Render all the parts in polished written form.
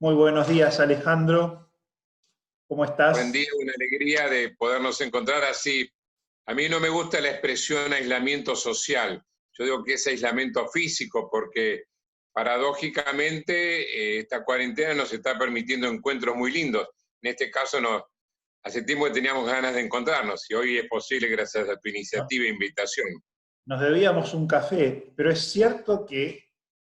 Muy buenos días, Alejandro. ¿Cómo Buen estás? día, una alegría de podernos encontrar así. A mí no me gusta la expresión aislamiento social. Yo digo que es aislamiento físico porque paradójicamente esta cuarentena nos está permitiendo encuentros muy lindos. En este caso, hace tiempo que teníamos ganas de encontrarnos y hoy es posible gracias a tu No- iniciativa e invitación. Nos debíamos un café, pero es cierto que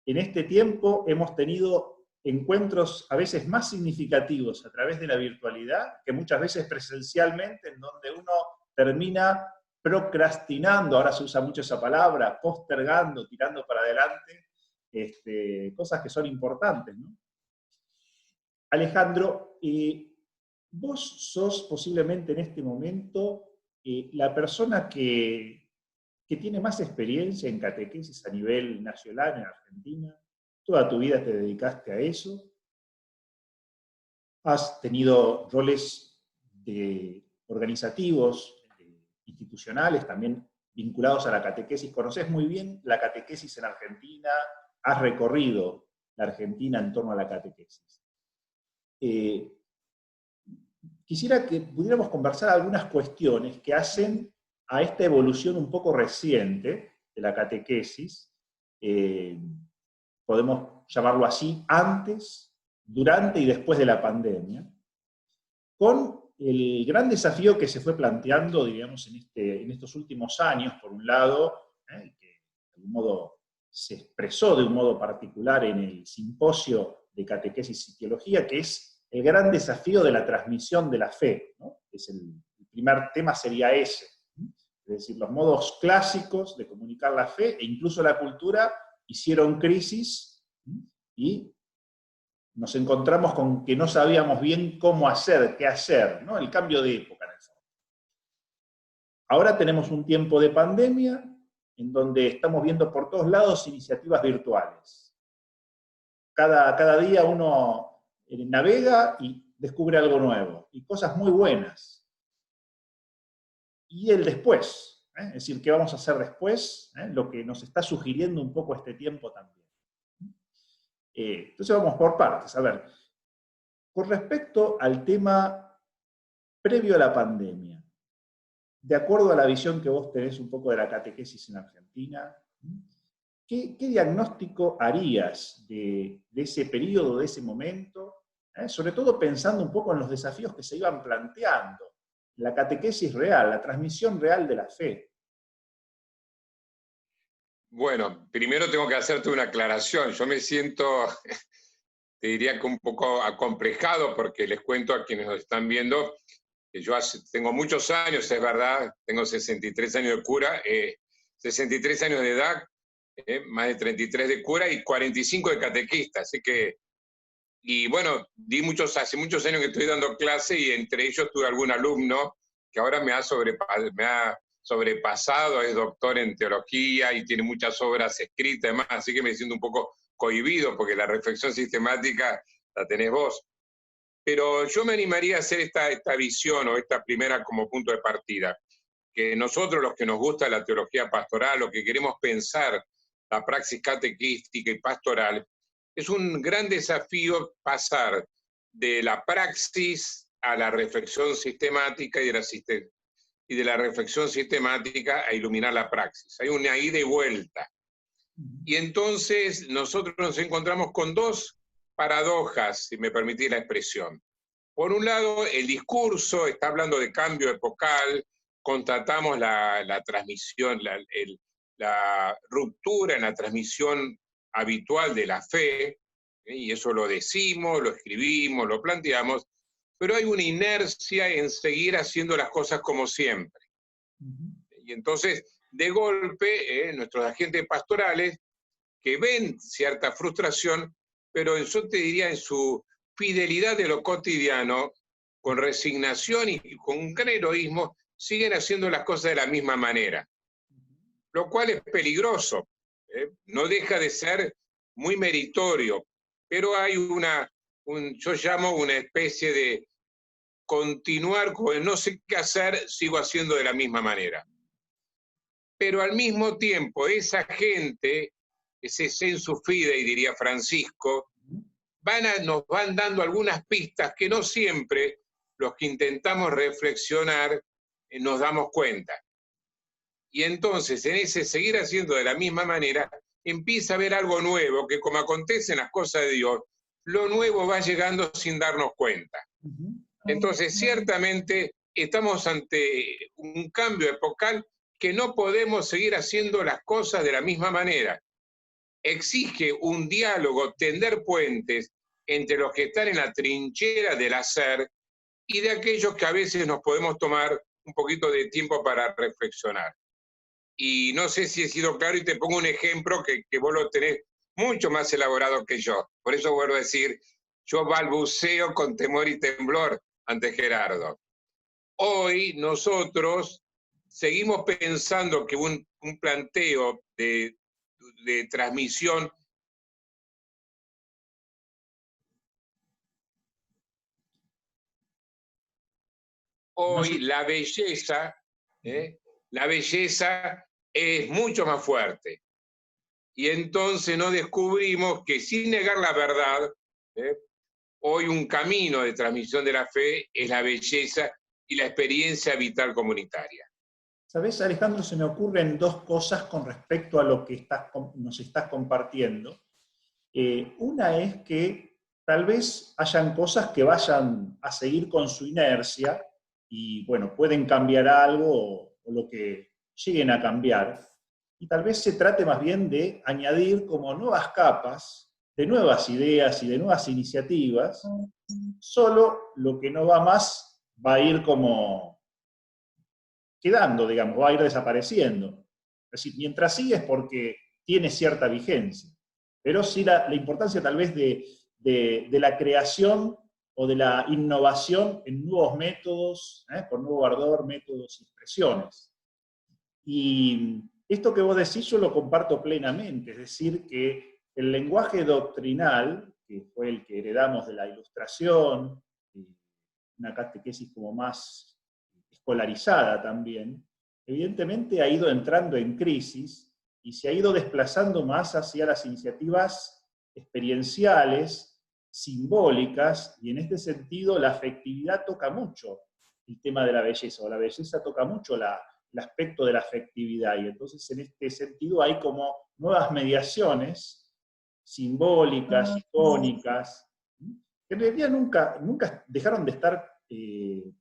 en este tiempo hemos tenido encuentros a veces más significativos a través de la virtualidad que muchas veces presencialmente, en donde uno termina procrastinando, ahora se usa mucho esa palabra, postergando, tirando para adelante, cosas que son importantes, ¿no? Alejandro, vos sos posiblemente en este momento la persona que tiene más experiencia en catequesis a nivel nacional en Argentina. Toda tu vida te dedicaste a eso. Has tenido roles organizativos, institucionales, también vinculados a la catequesis. Conoces muy bien la catequesis en Argentina, has recorrido la Argentina en torno a la catequesis. Eh, Quisiera que pudiéramos conversar algunas cuestiones que hacen a esta evolución un poco reciente de la catequesis, podemos llamarlo así, antes, durante y después de la pandemia, con el gran desafío que se fue planteando, digamos, en estos últimos años, por un lado, que de algún modo se expresó de un modo particular en el simposio de catequesis y teología, que es el gran desafío de la transmisión de la fe, ¿no? El primer tema sería ese, ¿no? Es decir, los modos clásicos de comunicar la fe e incluso la cultura hicieron crisis, ¿no? Y nos encontramos con que no sabíamos bien cómo hacer, qué hacer, ¿no? El cambio de época en el fondo. Ahora tenemos un tiempo de pandemia en donde estamos viendo por todos lados iniciativas virtuales. Cada día uno navega y descubre algo nuevo, y cosas muy buenas. Y el después, es decir, ¿qué vamos a hacer después? Lo que nos está sugiriendo un poco este tiempo también. Entonces vamos por partes. A ver, con respecto al tema previo a la pandemia, de acuerdo a la visión que vos tenés un poco de la catequesis en Argentina, ¿qué diagnóstico harías de ese periodo, de ese momento? Sobre todo pensando un poco en los desafíos que se iban planteando, la catequesis real, la transmisión real de la fe. Bueno, primero tengo que hacerte una aclaración. Yo me siento, te diría que un poco acomplejado porque les cuento a quienes nos están viendo que yo tengo muchos años, es verdad, tengo 63 años de cura, 63 años de edad, más de 33 de cura y 45 de catequista, así que, y bueno, hace muchos años que estoy dando clase y entre ellos tuve algún alumno que ahora me ha sobrepasado, es doctor en teología y tiene muchas obras escritas, además, así que me siento un poco cohibido porque la reflexión sistemática la tenés vos. Pero yo me animaría a hacer esta visión o esta primera como punto de partida, que nosotros los que nos gusta la teología pastoral, lo que queremos pensar la praxis catequística y pastoral, es un gran desafío pasar de la praxis a la reflexión sistemática y de la reflexión sistemática a iluminar la praxis. Hay una ida y vuelta. Y entonces nosotros nos encontramos con dos paradojas, si me permitís la expresión. Por un lado, el discurso está hablando de cambio epocal, constatamos la transmisión, la ruptura en la transmisión habitual de la fe, y eso lo decimos, lo escribimos, lo planteamos, pero hay una inercia en seguir haciendo las cosas como siempre. Y entonces, de golpe, nuestros agentes pastorales que ven cierta frustración, pero yo te diría en su fidelidad de lo cotidiano, con resignación y con un gran heroísmo, siguen haciendo las cosas de la misma manera, lo cual es peligroso, no deja de ser muy meritorio, pero hay yo llamo una especie de continuar con no sé qué hacer, sigo haciendo de la misma manera. Pero al mismo tiempo, esa gente, ese sensu fidei, diría Francisco, nos van dando algunas pistas que no siempre los que intentamos reflexionar nos damos cuenta. Y entonces, en ese seguir haciendo de la misma manera, empieza a haber algo nuevo, que como acontece en las cosas de Dios, lo nuevo va llegando sin darnos cuenta. Entonces, ciertamente, estamos ante un cambio epocal que no podemos seguir haciendo las cosas de la misma manera. Exige un diálogo, tender puentes entre los que están en la trinchera del hacer y de aquellos que a veces nos podemos tomar un poquito de tiempo para reflexionar. Y no sé si he sido claro y te pongo un ejemplo que vos lo tenés mucho más elaborado que yo. Por eso vuelvo a decir, yo balbuceo con temor y temblor ante Gerardo. Hoy nosotros seguimos pensando que un planteo de transmisión hoy la belleza es mucho más fuerte. Y entonces nos descubrimos que sin negar la verdad, hoy un camino de transmisión de la fe es la belleza y la experiencia vital comunitaria. ¿Sabés, Alejandro? Se me ocurren dos cosas con respecto a lo que nos estás compartiendo. Una es que tal vez hayan cosas que vayan a seguir con su inercia y, bueno, pueden cambiar algo o lo que lleguen a cambiar. Y tal vez se trate más bien de añadir como nuevas capas, de nuevas ideas y de nuevas iniciativas. Solo lo que no va más va a ir como quedando, digamos, va a ir desapareciendo. Es decir, mientras sigue es porque tiene cierta vigencia. Pero sí la importancia tal vez de la creación o de la innovación en nuevos métodos, con nuevo ardor, métodos y expresiones. Y esto que vos decís yo lo comparto plenamente, es decir, que el lenguaje doctrinal, que fue el que heredamos de la Ilustración, una catequesis como más escolarizada también, evidentemente ha ido entrando en crisis y se ha ido desplazando más hacia las iniciativas experienciales, simbólicas, y en este sentido la afectividad toca mucho el tema de la belleza, o la belleza toca mucho el aspecto de la afectividad, y entonces en este sentido hay como nuevas mediaciones simbólicas, icónicas, que en realidad nunca dejaron de estar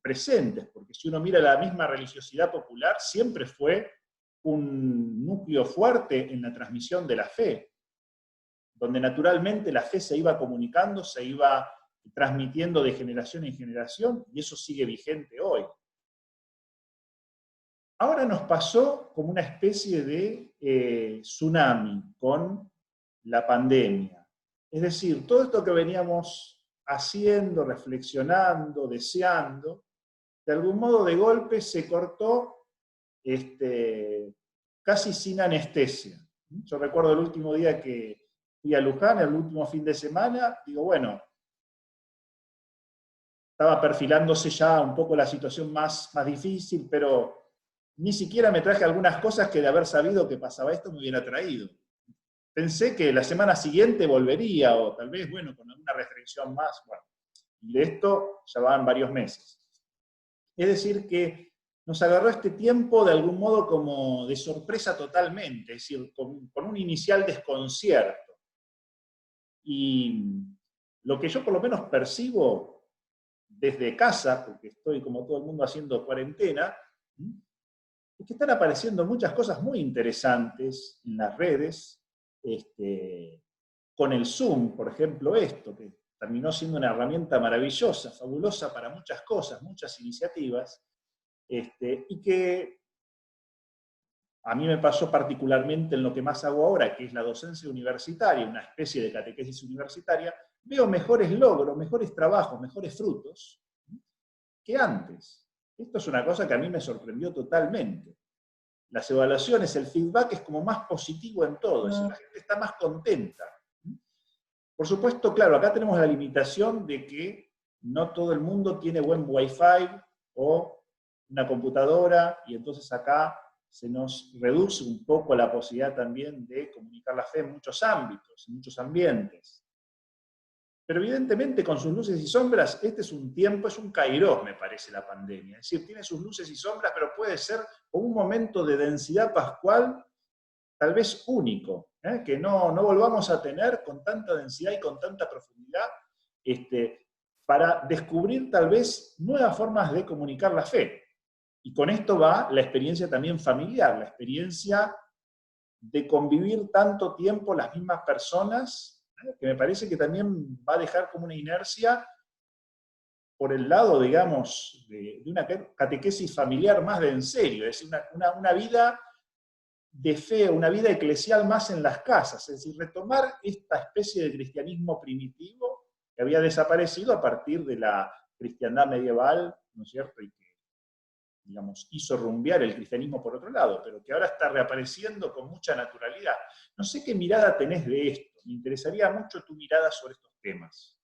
presentes, porque si uno mira la misma religiosidad popular, siempre fue un núcleo fuerte en la transmisión de la fe, donde naturalmente la fe se iba comunicando, se iba transmitiendo de generación en generación, y eso sigue vigente hoy. Ahora nos pasó como una especie de tsunami con la pandemia. Es decir, todo esto que veníamos haciendo, reflexionando, deseando, de algún modo de golpe se cortó casi sin anestesia. Yo recuerdo el último día que fui a Luján, el último fin de semana, digo, bueno, estaba perfilándose ya un poco la situación más difícil, pero ni siquiera me traje algunas cosas que de haber sabido que pasaba esto me hubiera traído. Pensé que la semana siguiente volvería, o tal vez, bueno, con alguna restricción más, bueno, y de esto ya van varios meses. Es decir, que nos agarró este tiempo de algún modo como de sorpresa totalmente, es decir, con un inicial desconcierto. Y lo que yo por lo menos percibo desde casa, porque estoy como todo el mundo haciendo cuarentena, es que están apareciendo muchas cosas muy interesantes en las redes, con el Zoom, por ejemplo, esto, que terminó siendo una herramienta maravillosa, fabulosa para muchas cosas, muchas iniciativas, y que a mí me pasó particularmente en lo que más hago ahora, que es la docencia universitaria, una especie de catequesis universitaria, veo mejores logros, mejores trabajos, mejores frutos que antes. Esto es una cosa que a mí me sorprendió totalmente. Las evaluaciones, el feedback es como más positivo en todo, es decir, la gente está más contenta. Por supuesto, claro, acá tenemos la limitación de que no todo el mundo tiene buen Wi-Fi o una computadora, y entonces acá se nos reduce un poco la posibilidad también de comunicar la fe en muchos ámbitos, en muchos ambientes. Pero evidentemente con sus luces y sombras, este es un tiempo, es un kairós, me parece, la pandemia. Es decir, tiene sus luces y sombras, pero puede ser como un momento de densidad pascual tal vez único, que no volvamos a tener con tanta densidad y con tanta profundidad, para descubrir tal vez nuevas formas de comunicar la fe. Y con esto va la experiencia también familiar, la experiencia de convivir tanto tiempo las mismas personas, que me parece que también va a dejar como una inercia por el lado, digamos, de una catequesis familiar más de en serio, es decir, una vida de fe, una vida eclesial más en las casas, es decir, retomar esta especie de cristianismo primitivo que había desaparecido a partir de la cristiandad medieval, ¿no es cierto?, y que, digamos, hizo rumbear el cristianismo por otro lado, pero que ahora está reapareciendo con mucha naturalidad. No sé qué mirada tenés de esto, me interesaría mucho tu mirada sobre estos temas.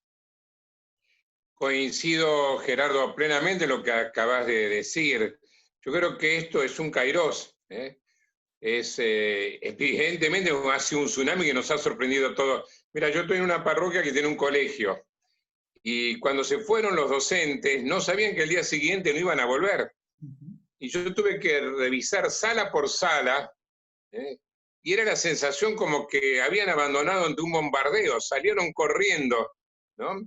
Coincido, Gerardo, plenamente en lo que acabas de decir. Yo creo que esto es un kairós, ¿eh? Evidentemente ha sido un tsunami que nos ha sorprendido a todos. Mira, yo estoy en una parroquia que tiene un colegio, y cuando se fueron los docentes, no sabían que el día siguiente no iban a volver. Y yo tuve que revisar sala por sala, ¿eh? Y era la sensación como que habían abandonado ante un bombardeo, salieron corriendo, ¿no?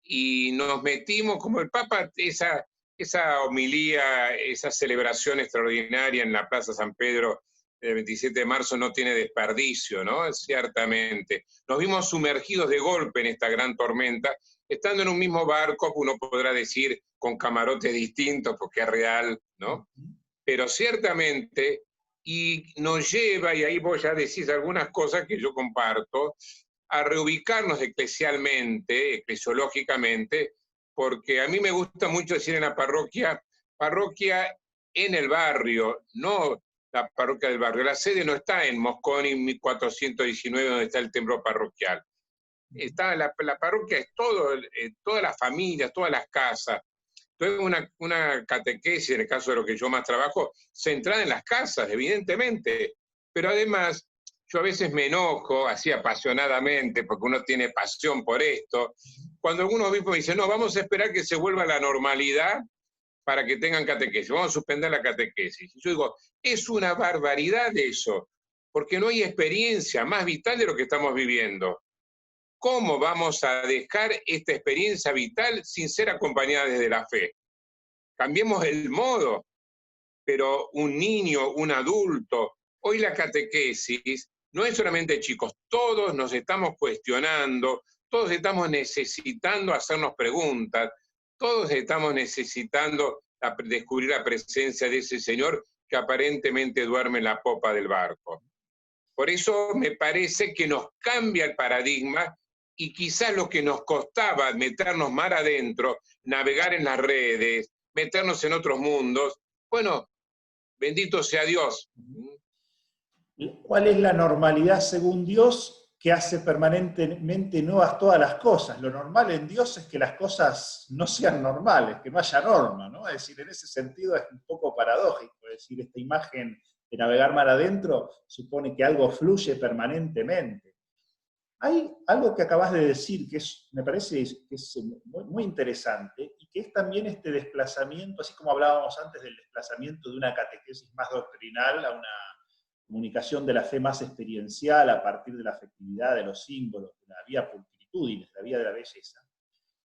Y nos metimos, como el Papa, esa homilía, esa celebración extraordinaria en la Plaza San Pedro el 27 de marzo no tiene desperdicio, ¿no? Ciertamente. Nos vimos sumergidos de golpe en esta gran tormenta, estando en un mismo barco, uno podrá decir, con camarotes distintos, porque es real, ¿no? Pero ciertamente, y nos lleva, y ahí vos ya decís algunas cosas que yo comparto, a reubicarnos eclesialmente, eclesiológicamente, porque a mí me gusta mucho decir en la parroquia, parroquia en el barrio, no la parroquia del barrio. La sede no está en Mosconi 1419, donde está el templo parroquial. Está la parroquia es todo, todas las familias, todas las casas. Entonces una catequesis, en el caso de lo que yo más trabajo, centrada en las casas, evidentemente, pero además yo a veces me enojo, así apasionadamente, porque uno tiene pasión por esto, cuando algunos obispos me dicen, no, vamos a esperar que se vuelva a la normalidad para que tengan catequesis, vamos a suspender la catequesis. Y yo digo, es una barbaridad eso, porque no hay experiencia más vital de lo que estamos viviendo. ¿Cómo vamos a dejar esta experiencia vital sin ser acompañada desde la fe? Cambiemos el modo, pero un niño, un adulto, hoy la catequesis no es solamente chicos, todos nos estamos cuestionando, todos estamos necesitando hacernos preguntas, todos estamos necesitando descubrir la presencia de ese Señor que aparentemente duerme en la popa del barco. Por eso me parece que nos cambia el paradigma y quizás lo que nos costaba meternos mar adentro, navegar en las redes, meternos en otros mundos, bueno, bendito sea Dios. ¿Cuál es la normalidad según Dios que hace permanentemente nuevas todas las cosas? Lo normal en Dios es que las cosas no sean normales, que no haya norma, ¿no? Es decir, en ese sentido es un poco paradójico, es decir, esta imagen de navegar mar adentro supone que algo fluye permanentemente. Hay algo que acabas de decir que me parece que es muy, muy interesante y que es también este desplazamiento, así como hablábamos antes del desplazamiento de una catequesis más doctrinal a una comunicación de la fe más experiencial a partir de la afectividad, de los símbolos, de la vía pulchritudinis, la vía de la belleza.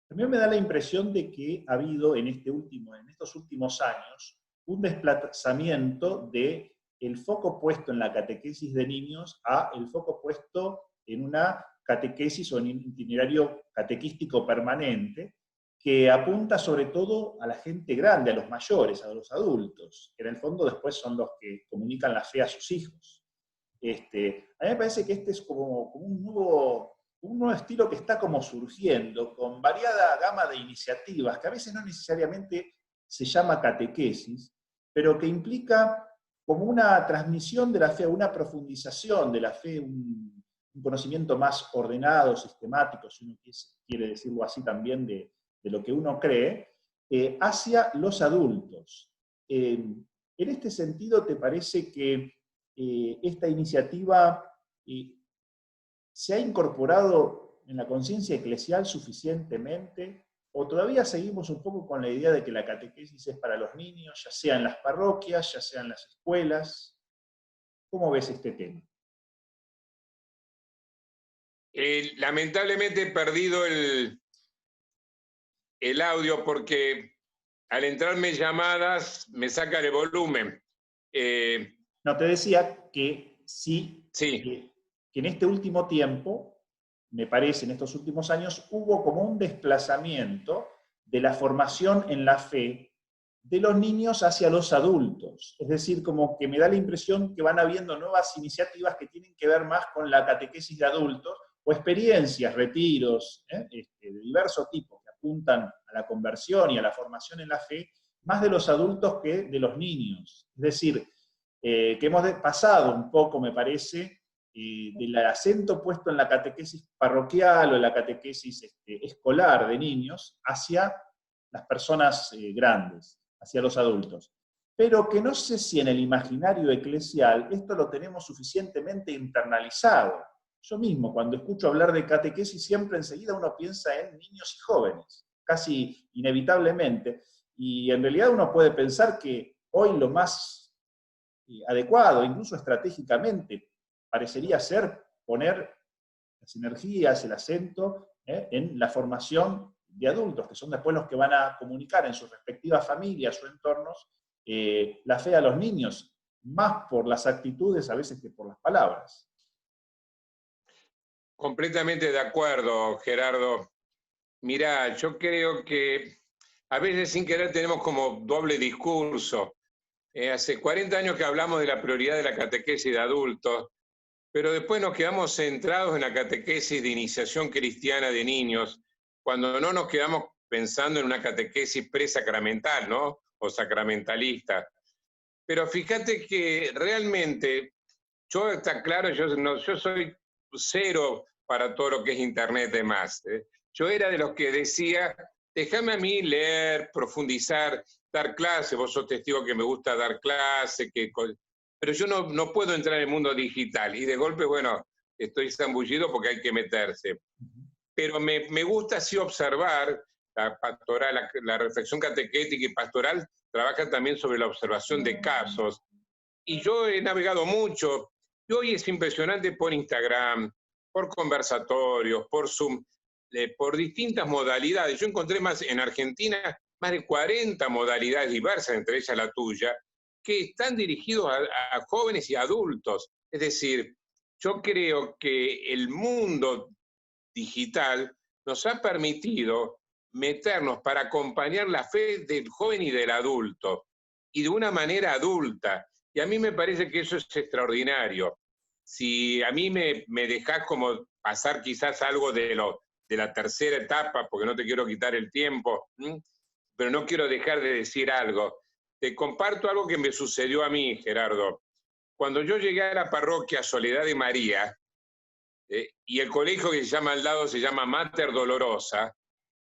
También me da la impresión de que ha habido en estos últimos años un desplazamiento del foco puesto en la catequesis de niños a el foco puesto en una catequesis o en un itinerario catequístico permanente que apunta sobre todo a la gente grande, a los mayores, a los adultos, que en el fondo después son los que comunican la fe a sus hijos. A mí me parece que este es como un nuevo estilo que está como surgiendo, con variada gama de iniciativas, que a veces no necesariamente se llama catequesis, pero que implica como una transmisión de la fe, una profundización de la fe, un conocimiento más ordenado, sistemático, si uno quiere decirlo así también, de lo que uno cree, hacia los adultos. En este sentido, ¿te parece que esta iniciativa se ha incorporado en la conciencia eclesial suficientemente? ¿O todavía seguimos un poco con la idea de que la catequesis es para los niños, ya sea en las parroquias, ya sea en las escuelas? ¿Cómo ves este tema? Lamentablemente he perdido el audio porque al entrarme llamadas me saca el volumen. No, te decía que sí, Sí, que en este último tiempo, me parece, en estos últimos años, hubo como un desplazamiento de la formación en la fe de los niños hacia los adultos. Es decir, como que me da la impresión que van habiendo nuevas iniciativas que tienen que ver más con la catequesis de adultos o experiencias, retiros, de diversos tipos que apuntan a la conversión y a la formación en la fe, más de los adultos que de los niños. Es decir, que hemos pasado un poco, me parece, del acento puesto en la catequesis parroquial o en la catequesis escolar de niños hacia las personas grandes, hacia los adultos. Pero que no sé si en el imaginario eclesial esto lo tenemos suficientemente internalizado. Yo mismo, cuando escucho hablar de catequesis, siempre enseguida uno piensa en niños y jóvenes, casi inevitablemente. Y en realidad uno puede pensar que hoy lo más adecuado, incluso estratégicamente, parecería ser poner las energías, el acento en la formación de adultos, que son después los que van a comunicar en sus respectivas familias o entornos la fe a los niños, más por las actitudes a veces que por las palabras. completamente de acuerdo, Gerardo. Mirá, yo creo que a veces sin querer tenemos como doble discurso. Hace 40 años que hablamos de la prioridad de la catequesis de adultos, pero después nos quedamos centrados en la catequesis de iniciación cristiana de niños, cuando no nos quedamos pensando en una catequesis presacramental, ¿no? O sacramentalista. Pero fíjate que realmente, yo está claro, yo soy cero para todo lo que es Internet y demás. Yo era de los que decía, déjame a mí leer, profundizar, dar clase, vos sos testigo que me gusta dar clase, pero yo no puedo entrar en el mundo digital. Y de golpe, bueno, estoy zambullido porque hay que meterse. Pero me gusta así observar la pastoral, la reflexión catequética y pastoral trabaja también sobre la observación de casos. Y yo he navegado mucho. Y hoy es impresionante por Instagram, por conversatorios, por Zoom, por distintas modalidades. Yo encontré más en Argentina más de 40 modalidades diversas, entre ellas la tuya, que están dirigidos a jóvenes y adultos. Es decir, yo creo que el mundo digital nos ha permitido meternos para acompañar la fe del joven y del adulto, y de una manera adulta. Y a mí me parece que eso es extraordinario. Si a mí me dejás como pasar quizás algo de la tercera etapa, porque no te quiero quitar el tiempo, pero no quiero dejar de decir algo. Te comparto algo que me sucedió a mí, Gerardo. Cuando yo llegué a la parroquia Soledad de María, y el colegio que se llama al lado se llama Mater Dolorosa,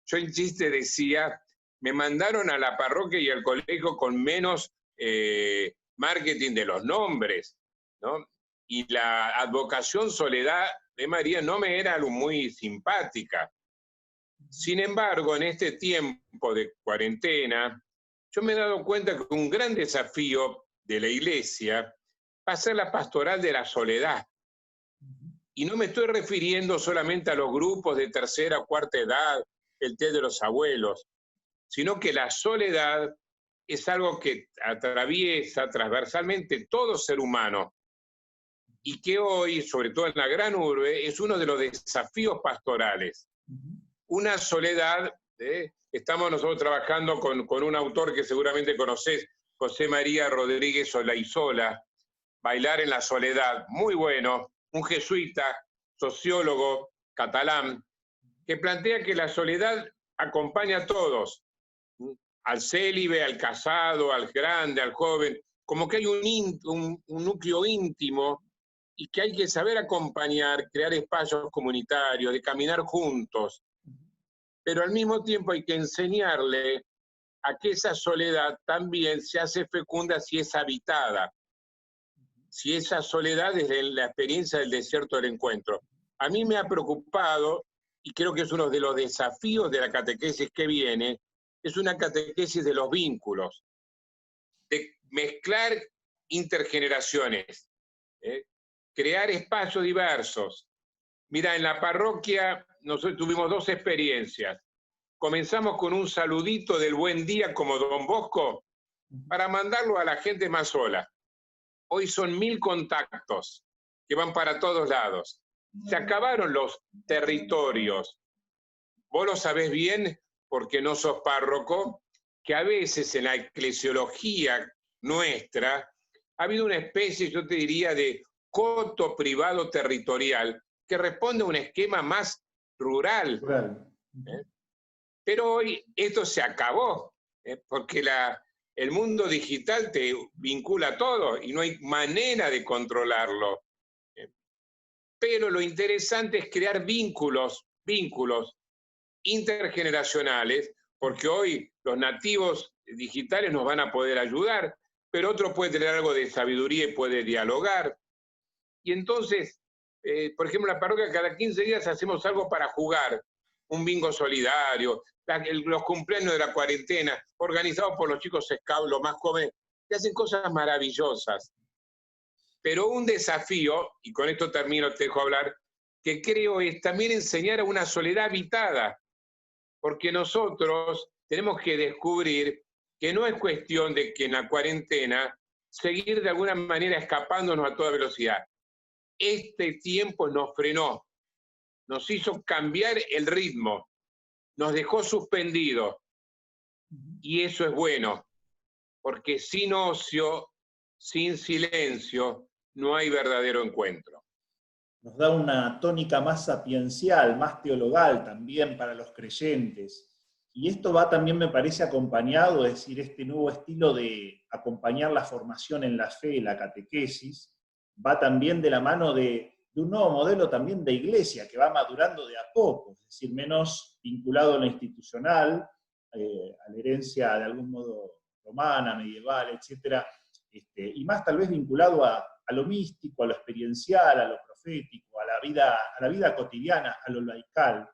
yo en chiste decía, me mandaron a la parroquia y al colegio con menos marketing de los nombres, ¿no? Y la advocación Soledad de María no me era muy simpática. Sin embargo, en este tiempo de cuarentena, yo me he dado cuenta que un gran desafío de la iglesia va a ser la pastoral de la soledad. Y no me estoy refiriendo solamente a los grupos de tercera o cuarta edad, el té de los abuelos, sino que la soledad es algo que atraviesa transversalmente todo ser humano y que hoy, sobre todo en la gran urbe, es uno de los desafíos pastorales. Una soledad, estamos nosotros trabajando con un autor que seguramente conocés, José María Rodríguez Olaizola, Bailar en la soledad, muy bueno, un jesuita, sociólogo catalán, que plantea que la soledad acompaña a todos, al célibe, al casado, al grande, al joven, como que hay un núcleo íntimo y que hay que saber acompañar, crear espacios comunitarios, de caminar juntos, pero al mismo tiempo hay que enseñarle a que esa soledad también se hace fecunda si es habitada, si esa soledad es la experiencia del desierto del encuentro. A mí me ha preocupado y creo que es uno de los desafíos de la catequesis que viene, es una catequesis de los vínculos, de mezclar intergeneraciones, crear espacios diversos. Mira, en la parroquia nosotros tuvimos 2 experiencias. Comenzamos con un saludito del buen día como Don Bosco para mandarlo a la gente más sola. Hoy son 1000 contactos que van para todos lados. Se acabaron los territorios. Vos lo sabés bien porque no sos párroco, que a veces en la eclesiología nuestra ha habido una especie, yo te diría, de coto privado territorial que responde a un esquema más rural. Pero hoy esto se acabó, porque el mundo digital te vincula a todo y no hay manera de controlarlo. Pero lo interesante es crear vínculos intergeneracionales, porque hoy los nativos digitales nos van a poder ayudar, pero otro puede tener algo de sabiduría y puede dialogar. Y entonces, por ejemplo, en la parroquia cada 15 días hacemos algo para jugar, un bingo solidario, los cumpleaños de la cuarentena, organizados por los chicos scouts, los más jóvenes, que hacen cosas maravillosas. Pero un desafío, y con esto termino, te dejo hablar, que creo es también enseñar a una soledad habitada, porque nosotros tenemos que descubrir que no es cuestión de que en la cuarentena seguir de alguna manera escapándonos a toda velocidad. Este tiempo nos frenó, nos hizo cambiar el ritmo, nos dejó suspendidos, y eso es bueno, porque sin ocio, sin silencio, no hay verdadero encuentro. Nos da una tónica más sapiencial, más teologal también para los creyentes. Y esto va también, me parece, acompañado, es decir, este nuevo estilo de acompañar la formación en la fe, la catequesis, va también de la mano de un nuevo modelo también de iglesia que va madurando de a poco, es decir, menos vinculado a lo institucional, a la herencia de algún modo romana, medieval, etc., y más tal vez vinculado a lo místico, a lo experiencial, a lo profético, a la vida cotidiana, a lo laical.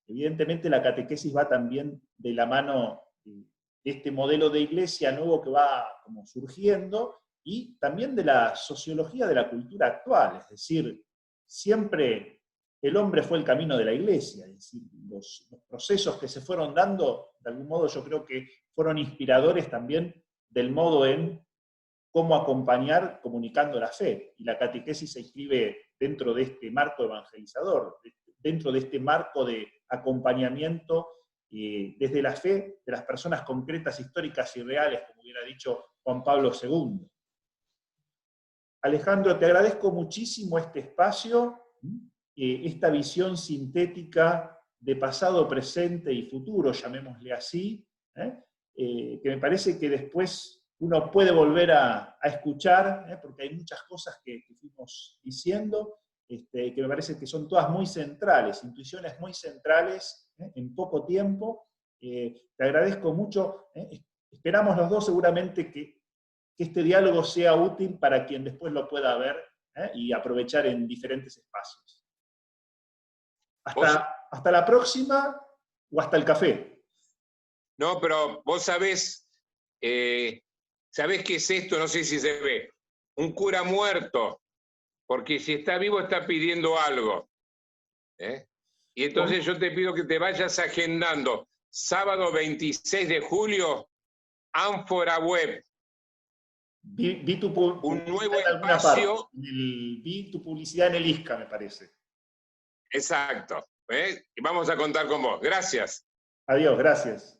Evidentemente la catequesis va también de la mano de este modelo de iglesia nuevo que va como surgiendo, y también de la sociología de la cultura actual, es decir, siempre el hombre fue el camino de la iglesia, es decir, los procesos que se fueron dando, de algún modo yo creo que fueron inspiradores también del modo en cómo acompañar comunicando la fe, y la catequesis se inscribe dentro de este marco evangelizador, dentro de este marco de acompañamiento desde la fe de las personas concretas, históricas y reales, como hubiera dicho Juan Pablo II. Alejandro, te agradezco muchísimo este espacio, esta visión sintética de pasado, presente y futuro, llamémosle así, que me parece que después uno puede volver a escuchar, porque hay muchas cosas que fuimos diciendo, que me parece que son todas muy centrales, intuiciones muy centrales, en poco tiempo. Te agradezco mucho, esperamos los dos seguramente que este diálogo sea útil para quien después lo pueda ver y aprovechar en diferentes espacios. Hasta la próxima o hasta el café. No, pero vos sabés qué es esto, no sé si se ve. Un cura muerto, porque si está vivo está pidiendo algo. Y entonces yo te pido que te vayas agendando. Sábado 26 de julio, Ánfora Web. Vi tu un nuevo espacio. Vi tu publicidad en el ISCA, me parece. Exacto. Y vamos a contar con vos. Gracias. Adiós, gracias.